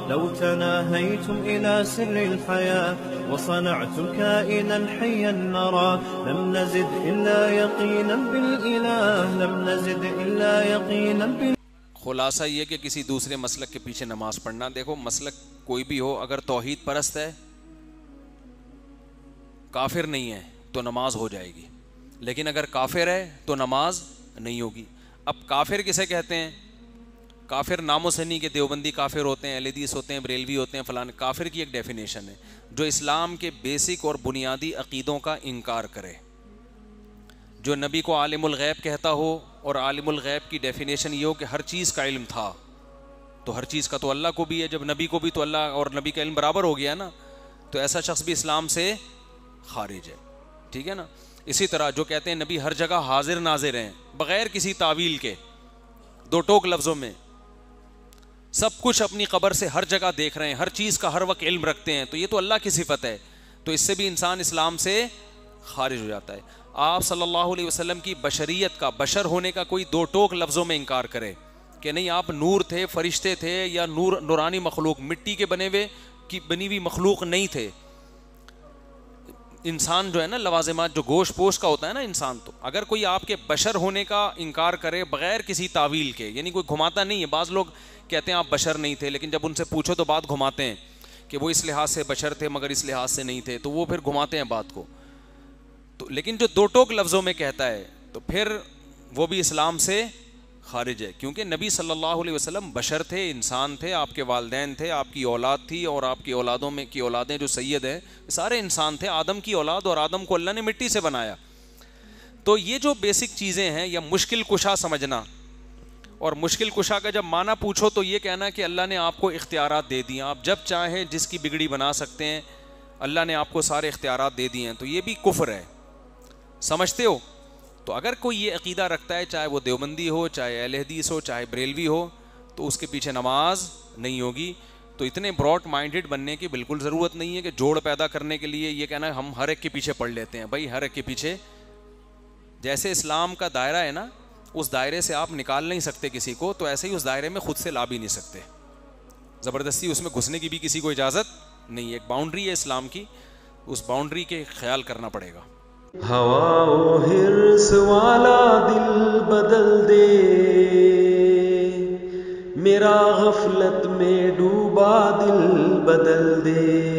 لو تناهيتم إلى سر الحياة وصنعتم كائنا حيا نرى لم نزد إلا يقينا بالإله لم نزد إلا يقينا بالإله. خلاصہ یہ کہ کسی دوسرے مسلک کے پیچھے نماز پڑھنا، دیکھو مسلک کوئی بھی ہو، اگر توحید پرست ہے، کافر نہیں ہے تو نماز ہو جائے گی، لیکن اگر کافر ہے تو نماز نہیں ہوگی. اب کافر کسے کہتے ہیں؟ کافر نام و سنی کے دیوبندی کافر ہوتے ہیں، اہل حدیث ہوتے ہیں، بریلوی ہوتے ہیں، فلاں. کافر کی ایک ڈیفینیشن ہے جو اسلام کے بیسک اور بنیادی عقیدوں کا انکار کرے، جو نبی کو عالم الغیب کہتا ہو، اور عالم الغیب کی ڈیفینیشن یہ ہو کہ ہر چیز کا علم تھا، تو ہر چیز کا تو اللہ کو بھی ہے، جب نبی کو بھی تو اللہ اور نبی کا علم برابر ہو گیا نا، تو ایسا شخص بھی اسلام سے خارج ہے. ٹھیک ہے نا. اسی طرح جو کہتے ہیں نبی ہر جگہ حاضر ناظر ہیں بغیر کسی تعویل کے، دو ٹوک لفظوں میں سب کچھ اپنی قبر سے ہر جگہ دیکھ رہے ہیں، ہر چیز کا ہر وقت علم رکھتے ہیں، تو یہ تو اللہ کی صفت ہے، تو اس سے بھی انسان اسلام سے خارج ہو جاتا ہے. آپ صلی اللہ علیہ وسلم کی بشریت کا، بشر ہونے کا کوئی دو ٹوک لفظوں میں انکار کرے کہ نہیں آپ نور تھے، فرشتے تھے، یا نورانی مخلوق، مٹی کے بنے ہوئے کی بنی ہوئی مخلوق نہیں تھے. انسان جو ہے نا، لوازمات جو گوشت پوش کا ہوتا ہے نا انسان، تو اگر کوئی آپ کے بشر ہونے کا انکار کرے بغیر کسی تعویل کے، یعنی کوئی گھماتا نہیں ہے. بعض لوگ کہتے ہیں آپ بشر نہیں تھے، لیکن جب ان سے پوچھو تو بات گھماتے ہیں کہ وہ اس لحاظ سے بشر تھے مگر اس لحاظ سے نہیں تھے، تو وہ پھر گھماتے ہیں بات کو. تو لیکن جو دو ٹوک لفظوں میں کہتا ہے تو پھر وہ بھی اسلام سے خارج ہے، کیونکہ نبی صلی اللہ علیہ وسلم بشر تھے، انسان تھے، آپ کے والدین تھے، آپ کی اولاد تھی، اور آپ کی اولادوں میں کی اولادیں جو سید ہیں سارے انسان تھے. آدم کی اولاد، اور آدم کو اللہ نے مٹی سے بنایا. تو یہ جو بیسک چیزیں ہیں، یا مشکل کشا سمجھنا، اور مشکل کشا کا جب معنی پوچھو تو یہ کہنا کہ اللہ نے آپ کو اختیارات دے دیے، آپ جب چاہیں جس کی بگڑی بنا سکتے ہیں، اللہ نے آپ کو سارے اختیارات دے دیے ہیں، تو یہ بھی کفر ہے. سمجھتے ہو؟ تو اگر کوئی یہ عقیدہ رکھتا ہے، چاہے وہ دیوبندی ہو، چاہے اہل حدیث ہو، چاہے بریلوی ہو، تو اس کے پیچھے نماز نہیں ہوگی. تو اتنے براڈ مائنڈڈ بننے کی بالکل ضرورت نہیں ہے کہ جوڑ پیدا کرنے کے لیے یہ کہنا ہے ہم ہر ایک کے پیچھے پڑھ لیتے ہیں. بھائی ہر ایک کے پیچھے، جیسے اسلام کا دائرہ ہے نا، اس دائرے سے آپ نکال نہیں سکتے کسی کو، تو ایسے ہی اس دائرے میں خود سے لا بھی نہیں سکتے. زبردستی اس میں گھسنے کی بھی کسی کو اجازت نہیں ہے. ایک باؤنڈری ہے اسلام کی، اس باؤنڈری کے خیال کرنا پڑے گا. ہوا و حرص والا دل بدل دے، میرا غفلت میں ڈوبا دل بدل دے.